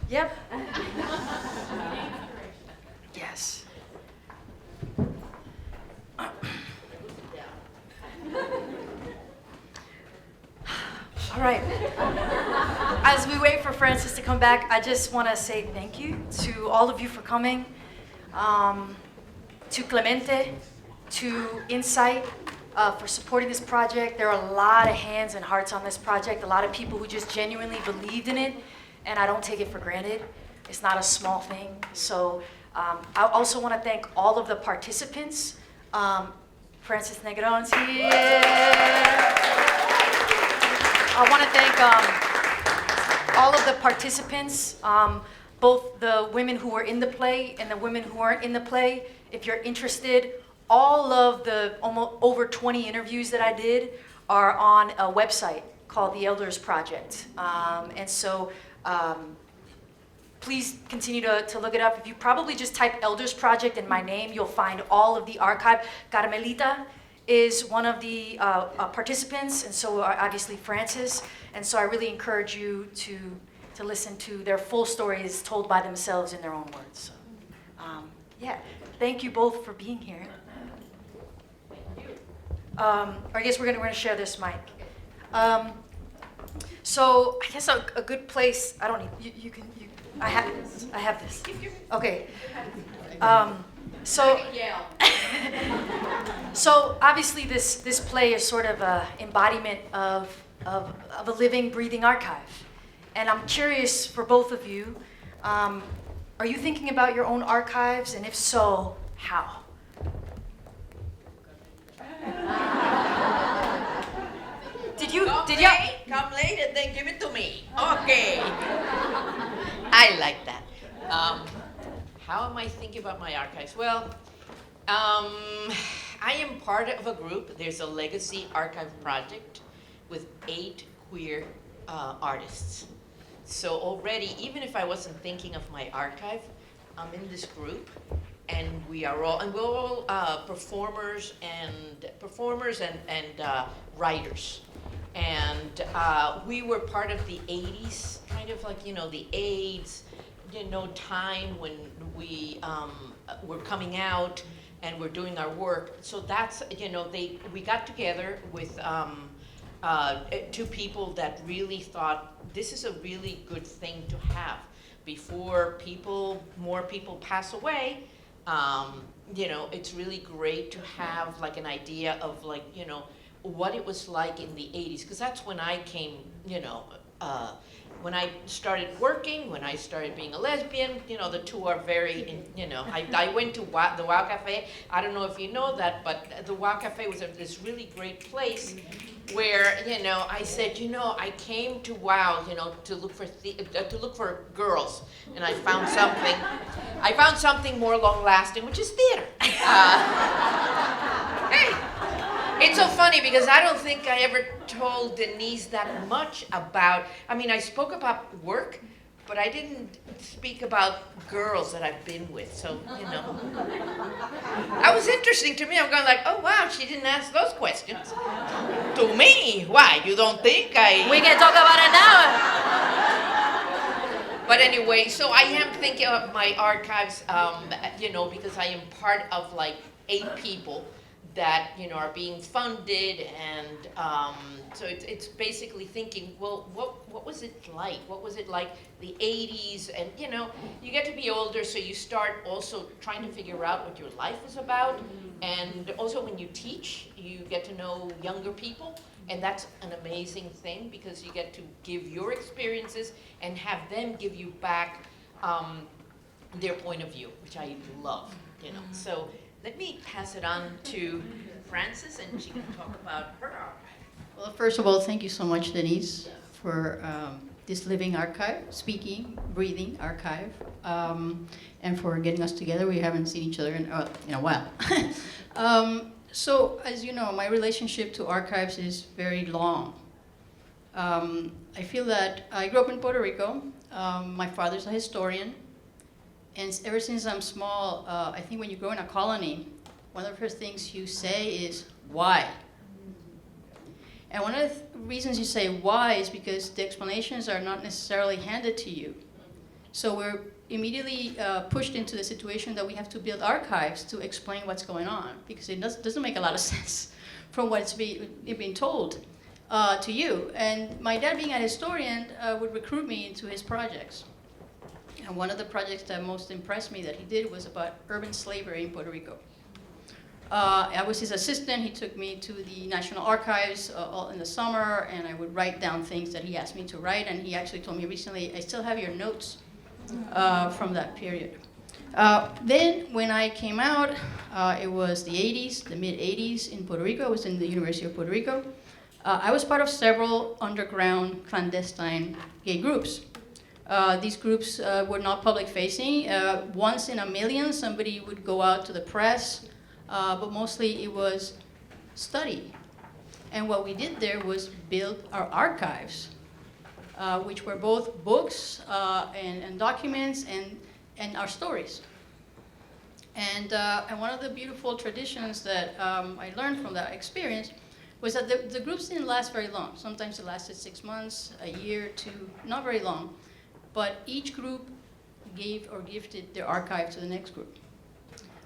Yep. Yes. All right. As we wait for Francis to come back, I just want to say thank you to all of you for coming, to Clemente, to Insight, for supporting this project. There are a lot of hands and hearts on this project, a lot of people who just genuinely believed in it, and I don't take it for granted. It's not a small thing. So I also want to thank all of the participants. Francis Negron's here. I want to thank all of the participants, both the women who were in the play and the women who weren't in the play. If you're interested, all of the almost over 20 interviews that I did are on a website called The Elders Project. And so please continue to look it up. If you probably just type Elders Project in my name, you'll find all of the archive. Carmelita is one of the participants, and so obviously Francis. And so I really encourage you to listen to their full stories told by themselves in their own words. So, yeah, thank you both for being here. I guess we're gonna share this mic. So I guess a good place. I don't need you. I have this. Okay. So obviously this play is sort of an embodiment of a living, breathing archive. And I'm curious for both of you, are you thinking about your own archives? And if so, how? Come late and then give it to me. Okay. I like that. How am I thinking about my archives? Well, I am part of a group. There's a legacy archive project with 8 queer artists. So already, even if I wasn't thinking of my archive, I'm in this group, and we're all performers and writers. And we were part of the 80s, kind of like, the AIDS, time when we were coming out and we're doing our work. So that's, we got together with 2 people that really thought this is a really good thing to have before more people pass away. It's really great to have like an idea of like, what it was like in the 80s, because that's when I came, when I started working, when I started being a lesbian, the two are very, I went to the Wow Cafe. I don't know if you know that, but the Wow Cafe was this really great place where, I said, I came to Wow, to look for girls, and I found something more long-lasting, which is theater. Hey. It's so funny because I don't think I ever told Denise that much about, I spoke about work, but I didn't speak about girls that I've been with, so, That was interesting to me. I'm going like, oh wow, she didn't ask those questions. To me, why? You don't think We can talk about it now. But anyway, so I am thinking of my archives, because I am part of like 8 people that are being funded, and so it's basically thinking, well, what was it like? What was it like the 80s? And you get to be older, so you start also trying to figure out what your life was about. And also when you teach, you get to know younger people, and that's an amazing thing because you get to give your experiences and have them give you back their point of view, which I love. So. Let me pass it on to Frances, and she can talk about her archive. Well, first of all, thank you so much, Denise, for this living archive, speaking, breathing archive, and for getting us together. We haven't seen each other in a while. So, as you know, my relationship to archives is very long. I feel that I grew up in Puerto Rico. My father's a historian. And ever since I'm small, I think when you grow in a colony, one of the first things you say is, why? And one of the reasons you say why is because the explanations are not necessarily handed to you. So we're immediately pushed into the situation that we have to build archives to explain what's going on, because it doesn't make a lot of sense from what's being told to you. And my dad, being a historian, would recruit me into his projects. And one of the projects that most impressed me that he did was about urban slavery in Puerto Rico. I was his assistant. He took me to the National Archives all in the summer, and I would write down things that he asked me to write. And he actually told me recently, I still have your notes from that period. Then when I came out, it was the 80s, the mid-80s in Puerto Rico. I was in the University of Puerto Rico. I was part of several underground clandestine gay groups. These groups were not public-facing. Once in a million, somebody would go out to the press, but mostly it was study. And what we did there was build our archives, which were both books and documents and our stories. And one of the beautiful traditions that I learned from that experience was that the groups didn't last very long. Sometimes it lasted 6 months, a year, 2, not very long. But each group gave or gifted their archive to the next group.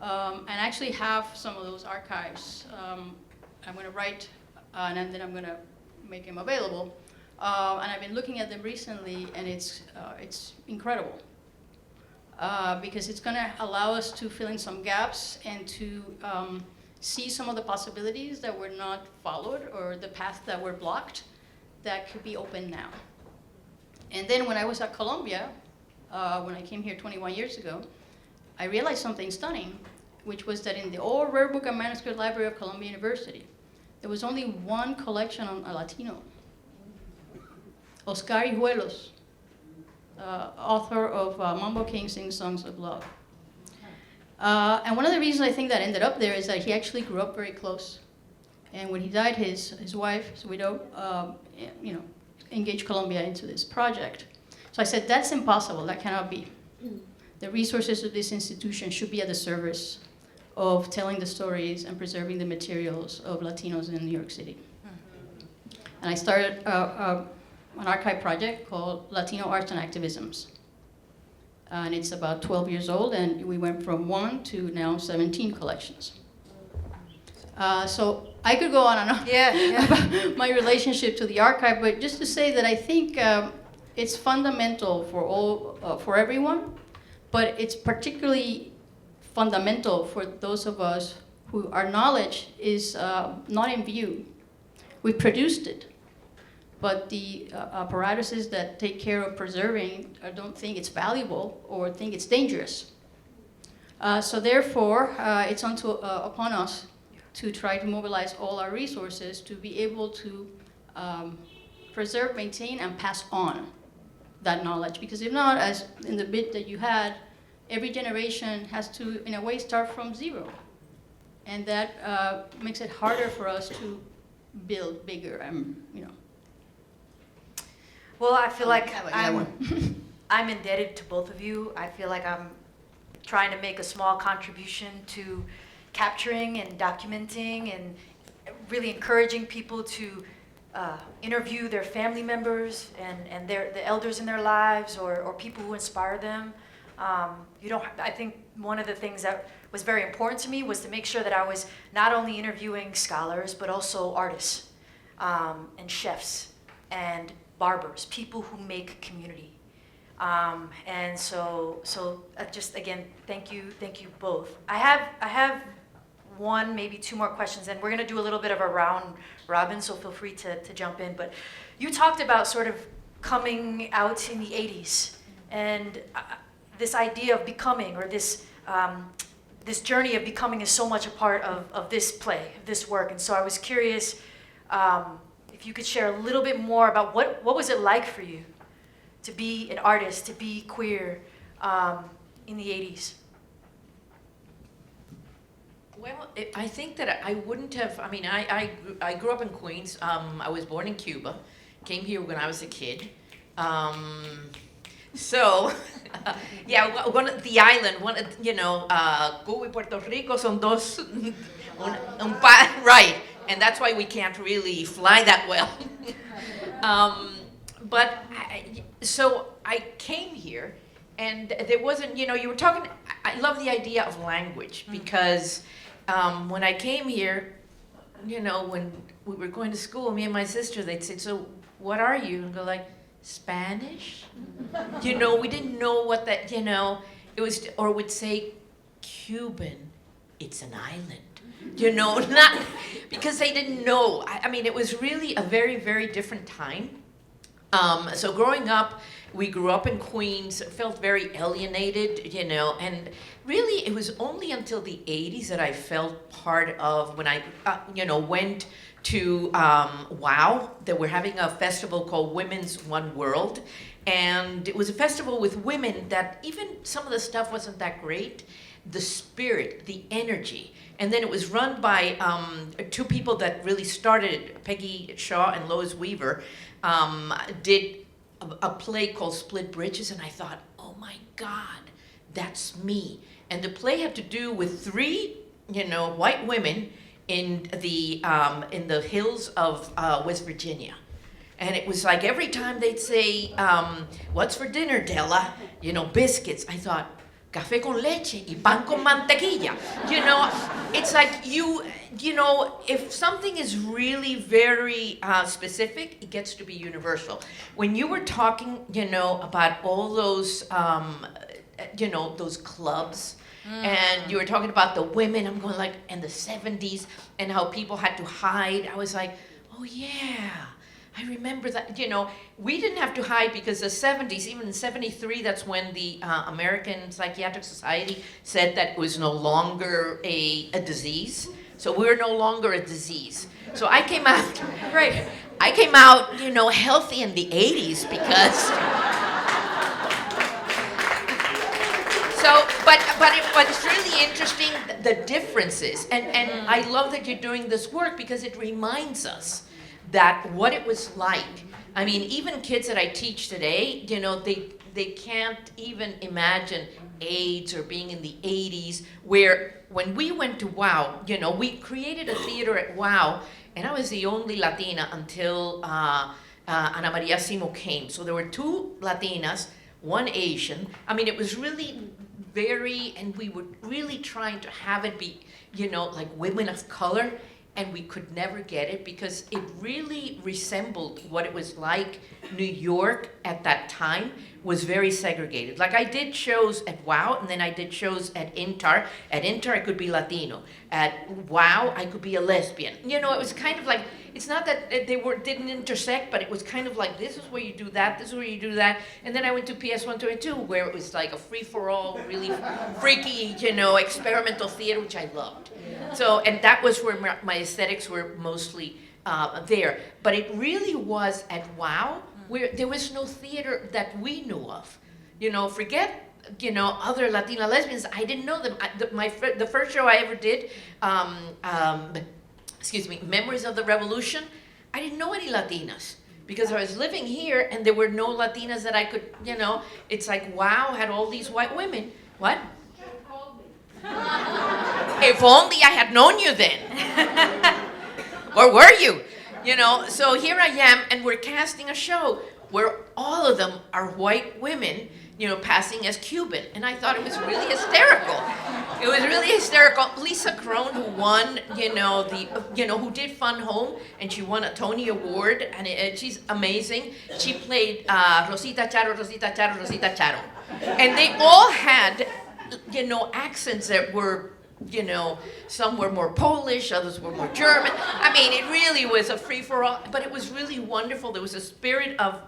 And I actually have some of those archives. I'm going to write, and then I'm going to make them available. And I've been looking at them recently, and it's incredible. Because it's going to allow us to fill in some gaps and to see some of the possibilities that were not followed or the paths that were blocked that could be open now. And then when I was at Columbia, when I came here 21 years ago, I realized something stunning, which was that in the old Rare Book and Manuscript Library of Columbia University, there was only one collection on a Latino, Oscar Hijuelos, author of Mambo King Sings Songs of Love. And one of the reasons I think that ended up there is that he actually grew up very close. And when he died, his wife, his widow, engaged Columbia into this project. So I said, that's impossible, that cannot be. The resources of this institution should be at the service of telling the stories and preserving the materials of Latinos in New York City. And I started an archive project called Latino Arts and Activisms. And it's about 12 years old, and we went from 1 to now 17 collections. So I could go on and on about my relationship to the archive, but just to say that I think it's fundamental for everyone, but it's particularly fundamental for those of us who our knowledge is not in view. We produced it, but the apparatuses that take care of preserving don't think it's valuable or think it's dangerous. So therefore, it's upon us to try to mobilize all our resources to be able to preserve, maintain, and pass on that knowledge. Because if not, as in the bit that you had, every generation has to, in a way, start from zero. And that makes it harder for us to build bigger, Well, I feel like I'm indebted to both of you. I feel like I'm trying to make a small contribution to capturing and documenting and really encouraging people to interview their family members and the elders in their lives or people who inspire them. I think one of the things that was very important to me was to make sure that I was not only interviewing scholars, but also artists and chefs and barbers, people who make community. And so just again, thank you both. I have one, maybe 2 more questions, and we're gonna do a little bit of a round robin, so feel free to jump in. But you talked about sort of coming out in the 80s, and this idea of becoming, or this journey of becoming is so much a part of this play, of this work. And so I was curious if you could share a little bit more about what was it like for you to be an artist, to be queer in the 80s? Well, I think that I wouldn't have, I grew up in Queens. I was born in Cuba, came here when I was a kid. So, the island, Cuba y Puerto Rico son dos, right, and that's why we can't really fly that well. So I came here, And there wasn't, you know, you were talking, I love the idea of language, because when I came here, you know, when we were going to school, me and my sister, they'd say, so what are you? And go like, Spanish? You know, we didn't know what that, you know, it was, or would say Cuban, it's an island. You know, not, because they didn't know. I mean, it was really a very, very different time. So growing up, we grew up in Queens, felt very alienated, you know, and really it was only until the 80s that I felt part of, when I, you know, went to WOW, that we're having a festival called Women's One World. And it was a festival with women that even some of the stuff wasn't that great. The spirit, the energy. And then it was run by two people that really started, Peggy Shaw and Lois Weaver, did a play called Split Bridges, and I thought, oh my God, that's me. And the play had to do with three, you know, white women in the hills of West Virginia. And it was like every time they'd say, what's for dinner, Della? You know, biscuits. I thought, café con leche y pan con mantequilla. You know, it's like you know, if something is really very specific, it gets to be universal. When you were talking, you know, about all those, you know, those clubs, and you were talking about the women, I'm going like, in the 70s, and how people had to hide. I was like, oh yeah. I remember that, you know, we didn't have to hide because the 70s, even in 73, that's when the American Psychiatric Society said that it was no longer a disease. So we're no longer a disease. So I came out, right, I came out, you know, healthy in the 80s because, so, but it's really interesting, the differences. And I love that you're doing this work because it reminds us that what it was like. I mean, even kids that I teach today, you know, they can't even imagine AIDS or being in the 80s, where when we went to WOW, you know, we created a theater at WOW, and I was the only Latina until Ana Maria Simo came. So there were two Latinas, one Asian. I mean, it was really very, and we were really trying to have it be, you know, like women of color. And we could never get it because it really resembled what it was like. New York at that time was very segregated. Like I did shows at WOW, and then I did shows at Intar. At Intar, I could be Latino. At WOW, I could be a lesbian. You know, it was kind of like, it's not that they didn't intersect, but it was kind of like, this is where you do that, this is where you do that. And then I went to PS 122, where it was like a free-for-all, really freaky, you know, experimental theater, which I loved. So, and that was where my aesthetics were mostly there. But it really was at WOW, where there was no theater that we knew of. You know, forget, you know, other Latina lesbians. I didn't know them. The first show I ever did, excuse me, Memories of the Revolution, I didn't know any Latinas. Because I was living here and there were no Latinas that I could, you know, it's like, WOW had all these white women. What? If only I had known you then. Where were you? You know, so here I am, and we're casting a show where all of them are white women, you know, passing as Cuban. And I thought it was really hysterical. It was really hysterical. Lisa Crone, who won, you know, who did Fun Home, and she won a Tony Award, and she's amazing. She played Rosita Charo, Rosita Charo, Rosita Charo. And they all had, you know, accents that were, you know, some were more Polish, others were more German. I mean, it really was a free-for-all, but it was really wonderful. There was a spirit of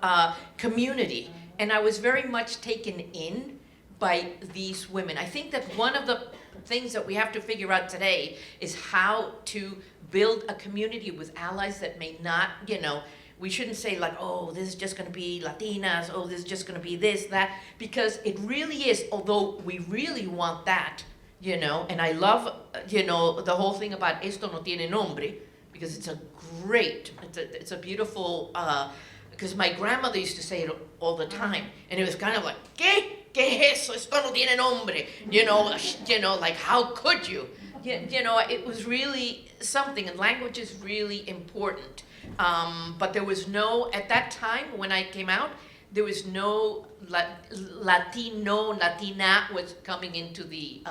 community, and I was very much taken in by these women. I think that one of the things that we have to figure out today is how to build a community with allies that may not, you know, we shouldn't say like, oh, this is just going to be Latinas, oh, this is just going to be this, that, because it really is, although we really want that, you know, and I love, you know, the whole thing about Esto No Tiene Nombre, because it's a great, it's a beautiful, because my grandmother used to say it all the time, and it was kind of like, ¿Qué es eso? Esto no tiene nombre. You know, like, how could you? You know, it was really something, and language is really important. But there was no, at that time when I came out, there was no Latino, Latina was coming into the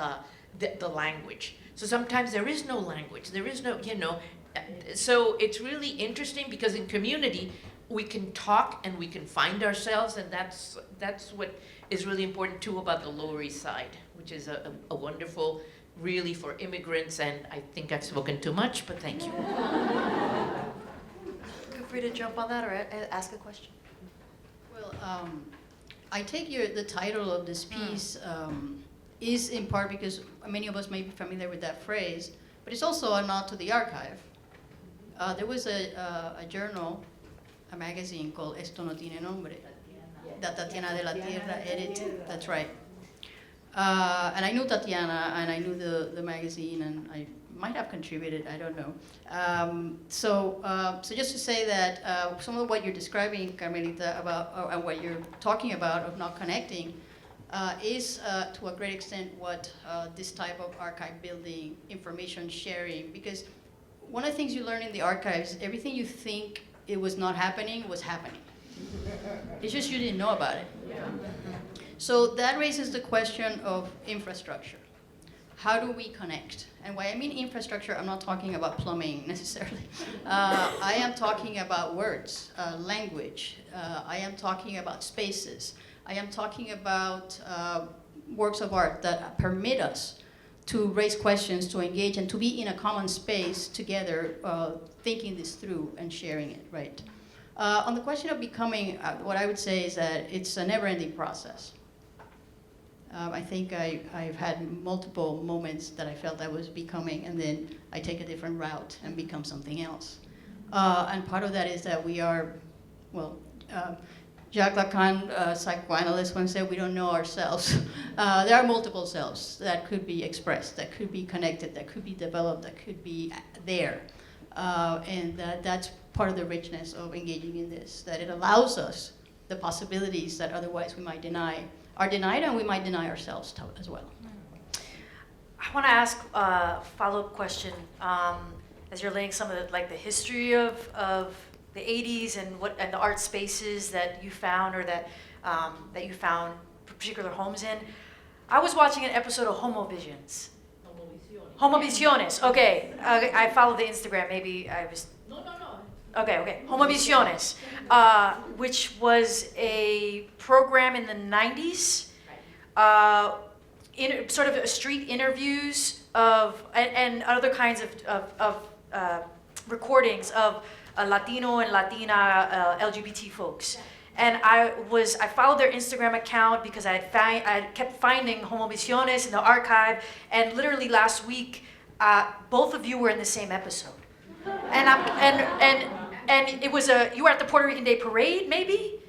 language. So sometimes there is no language, there is no, so it's really interesting because in community, we can talk and we can find ourselves, and that's what is really important too about the Lower East Side, which is a wonderful, really for immigrants, and I think I've spoken too much, but thank you. Feel free to jump on that or ask a question. Well, I take the title of this piece is in part because many of us may be familiar with that phrase, but it's also a nod to the archive. There was a journal, a magazine called Esto No Tiene Nombre, that Tatiana de la Tierra edited. That's right. And I knew Tatiana, and I knew the magazine, and I might have contributed, I don't know. So just to say that some of what you're describing, Carmelita, about what you're talking about of not connecting, is to a great extent what this type of archive building, information sharing, because one of the things you learn in the archives, everything you think it was not happening was happening. It's just you didn't know about it. Yeah. So that raises the question of infrastructure. How do we connect? And when I mean infrastructure, I'm not talking about plumbing necessarily. I am talking about words, language. I am talking about spaces. I am talking about works of art that permit us to raise questions, to engage, and to be in a common space together, thinking this through and sharing it, right? On the question of becoming, what I would say is that it's a never-ending process. I think I've had multiple moments that I felt I was becoming, and then I take a different route and become something else. And part of that is that we are, well, Jacques Lacan, psychoanalyst, once said we don't know ourselves. There are multiple selves that could be expressed, that could be connected, that could be developed, that could be there. And that's part of the richness of engaging in this, that it allows us the possibilities that otherwise we might are denied, and we might deny ourselves as well. I want to ask a follow-up question as you're laying some of the history of the 80s and the art spaces that you found or that you found particular homes in. I was watching an episode of Homo Visions. Homo Visiones. Okay, I followed the Instagram. Maybe I was. No. Okay. Homo Visiones, which was a program in the 90s, sort of street interviews of and other kinds of recordings of Latino and Latina LGBT folks. And I followed their Instagram account because I kept finding Homo Visiones in the archive, and literally last week, both of you were in the same episode. And it was you were at the Puerto Rican Day Parade, maybe?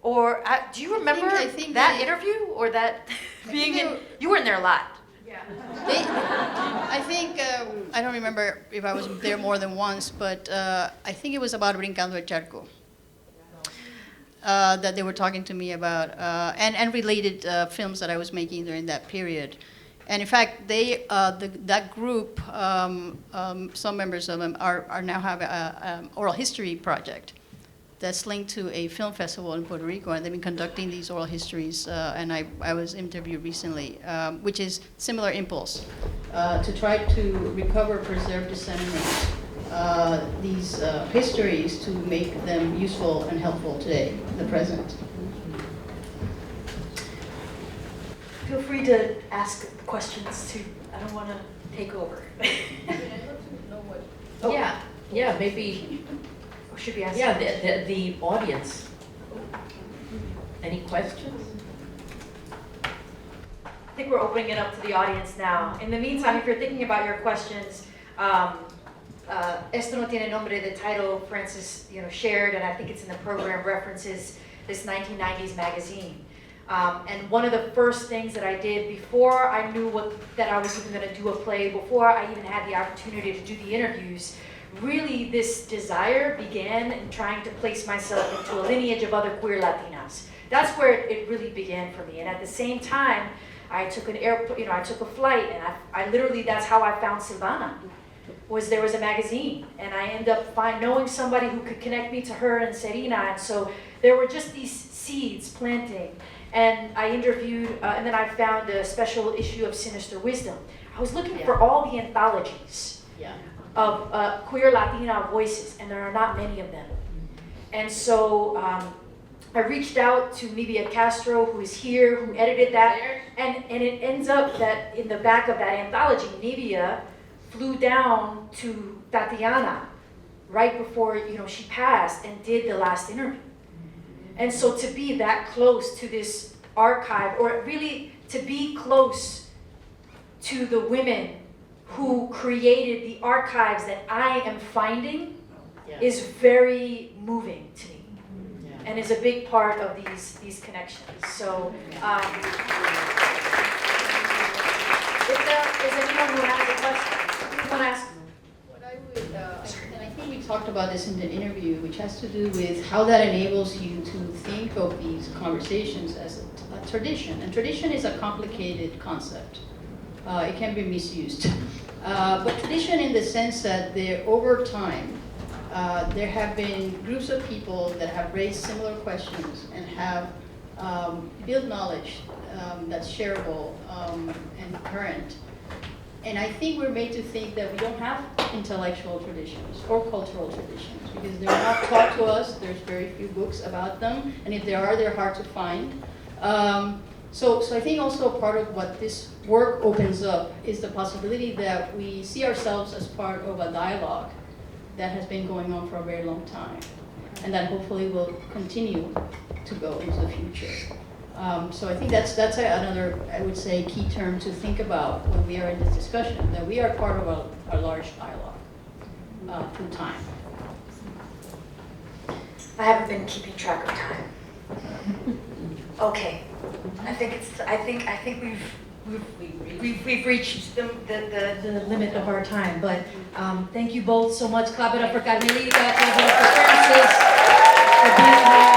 Or do you remember I think that interview or that being in? You were in there a lot. Yeah. I think, I don't remember if I was there more than once, but I think it was about Brincando el Charco. That they were talking to me about, and related films that I was making during that period. And in fact, that group, some members of them are now have an oral history project that's linked to a film festival in Puerto Rico, and they've been conducting these oral histories, and I was interviewed recently, which is similar impulse, to try to recover, preserve, disseminate these histories to make them useful and helpful today, the present. Feel free to ask questions too. I don't want to take over. Oh. Yeah, maybe. Or should we ask? Yeah, the audience. Any questions? I think we're opening it up to the audience now. In the meantime, if you're thinking about your questions, Esto No Tiene Nombre, the title Francis shared, and I think it's in the program, references this 1990s magazine. And one of the first things that I did before I knew that I was even going to do a play, before I even had the opportunity to do the interviews, really this desire began in trying to place myself into a lineage of other queer Latinas. That's where it really began for me. And at the same time, I took an I took a flight, and I literally, that's how I found Silvana. was there was a magazine, and I ended up knowing somebody who could connect me to her and Serena, and so there were just these seeds planting. And I interviewed, and then I found a special issue of Sinister Wisdom. I was looking for all the anthologies of queer Latina voices, and there are not many of them. And so I reached out to Nivea Castro, who is here, who edited that, and it ends up that in the back of that anthology, Nivea flew down to Tatiana right before she passed and did the last interview. And so to be that close to this archive, or really to be close to the women who created the archives that I am finding is very moving to me, and is a big part of these connections. So if there is anyone who has a question, you want to ask? What I would, and I think we talked about this in the interview, which has to do with how that enables you to think of these conversations as a tradition. And tradition is a complicated concept. It can be misused. But tradition in the sense that over time, there have been groups of people that have raised similar questions and have built knowledge that's shareable and current. And I think we're made to think that we don't have intellectual traditions or cultural traditions because they're not taught to us. There's very few books about them, and if there are, they're hard to find. So I think also part of what this work opens up is the possibility that we see ourselves as part of a dialogue that has been going on for a very long time, and that hopefully will continue to go into the future. So I think that's another, I would say, key term to think about when we are in this discussion, that we are part of a large dialogue through time. I haven't been keeping track of time. Okay, I think we've reached the limit of our time. But thank you both so much. Clap it up for Carmelita. Clap it up for Francis for being here.